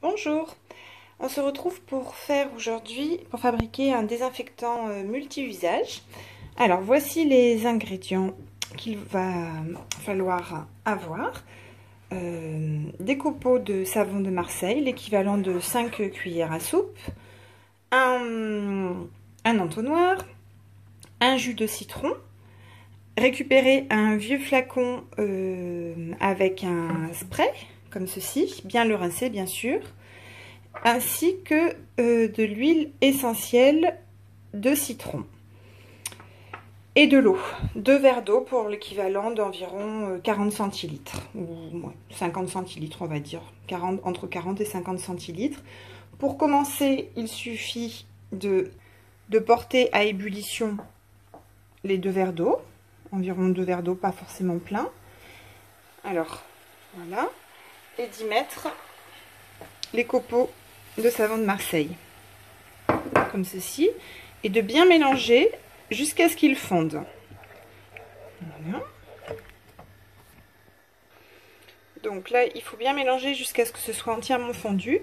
Bonjour, on se retrouve pour fabriquer un désinfectant multi-usage. Alors voici les ingrédients qu'il va falloir avoir. Des copeaux de savon de Marseille, l'équivalent de 5 cuillères à soupe, un entonnoir, un jus de citron, récupérer un vieux flacon avec un spray, comme ceci, bien le rincer bien sûr, ainsi que de l'huile essentielle de citron et de l'eau. 2 verres d'eau pour l'équivalent d'environ 40 centilitres, ou 50 centilitres on va dire, entre 40 et 50 centilitres. Pour commencer, il suffit de porter à ébullition les 2 verres d'eau, environ 2 verres d'eau, pas forcément plein. Alors, voilà, et d'y mettre les copeaux de savon de Marseille, comme ceci, et de bien mélanger jusqu'à ce qu'ils fondent. Voilà. Donc là, il faut bien mélanger jusqu'à ce que ce soit entièrement fondu.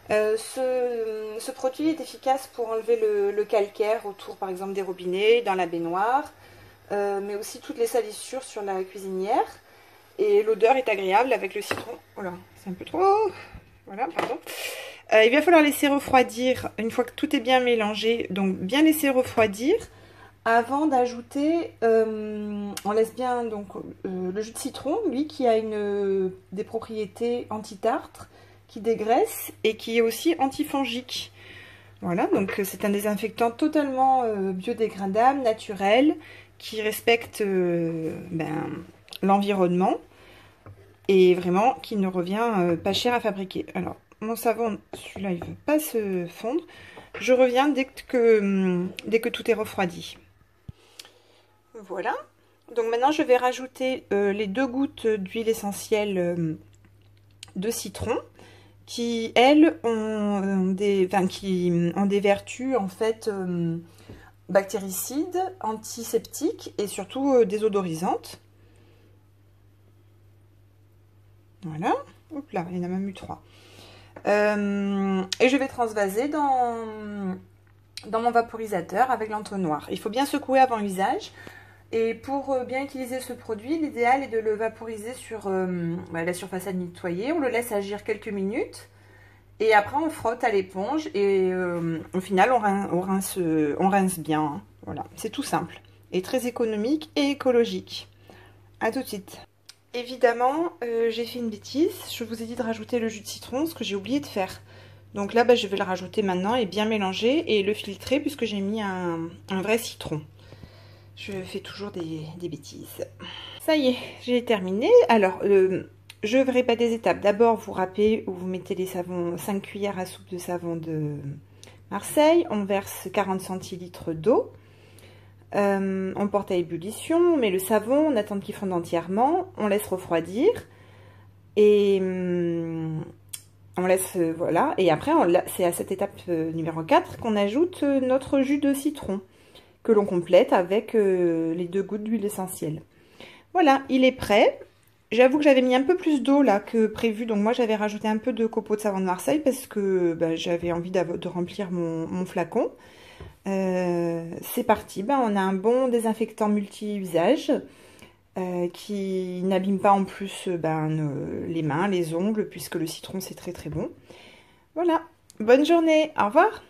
Ce produit est efficace pour enlever le calcaire autour, par exemple, des robinets, dans la baignoire, mais aussi toutes les salissures sur la cuisinière. Et l'odeur est agréable avec le citron. Voilà, c'est un peu trop... Voilà, pardon. Il va falloir laisser refroidir une fois que tout est bien mélangé. Donc bien laisser refroidir avant d'ajouter. On laisse bien donc le jus de citron, lui qui a des propriétés anti-tartre, qui dégraisse et qui est aussi antifongique. Voilà, donc c'est un désinfectant totalement biodégradable, naturel, qui respecte l'environnement et vraiment qui ne revient pas cher à fabriquer. Alors, mon savon, celui-là, il ne veut pas se fondre. Je reviens dès que tout est refroidi. Voilà. Donc maintenant, je vais rajouter les 2 gouttes d'huile essentielle de citron qui, elles, ont des vertus, en fait, bactéricides, antiseptiques et surtout désodorisantes. Voilà. Hop là, il y en a même eu 3. Et je vais transvaser dans mon vaporisateur avec l'entonnoir. Il faut bien secouer avant usage. Et pour bien utiliser ce produit, l'idéal est de le vaporiser sur la surface à nettoyer. On le laisse agir quelques minutes. Et après, on frotte à l'éponge. Et au final, on rince bien. Hein. Voilà, c'est tout simple. Et très économique et écologique. À tout de suite. Évidemment, j'ai fait une bêtise. Je vous ai dit de rajouter le jus de citron, ce que j'ai oublié de faire. Donc là, je vais le rajouter maintenant et bien mélanger et le filtrer puisque j'ai mis un vrai citron. Je fais toujours des bêtises. Ça y est, j'ai terminé. Alors, je ferai pas des étapes. D'abord, vous râpez ou vous mettez les savons, 5 cuillères à soupe de savon de Marseille. On verse 40 centilitres d'eau. On porte à ébullition, on met le savon, on attend qu'il fonde entièrement, on laisse refroidir et on laisse, voilà, et après c'est à cette étape numéro 4 qu'on ajoute notre jus de citron que l'on complète avec les 2 gouttes d'huile essentielle. Voilà, il est prêt. J'avoue que j'avais mis un peu plus d'eau là que prévu, donc moi j'avais rajouté un peu de copeaux de savon de Marseille parce que j'avais envie de remplir mon flacon. C'est parti, on a un bon désinfectant multi-usage qui n'abîme pas en plus les mains, les ongles, puisque le citron c'est très très bon. Voilà, bonne journée, au revoir.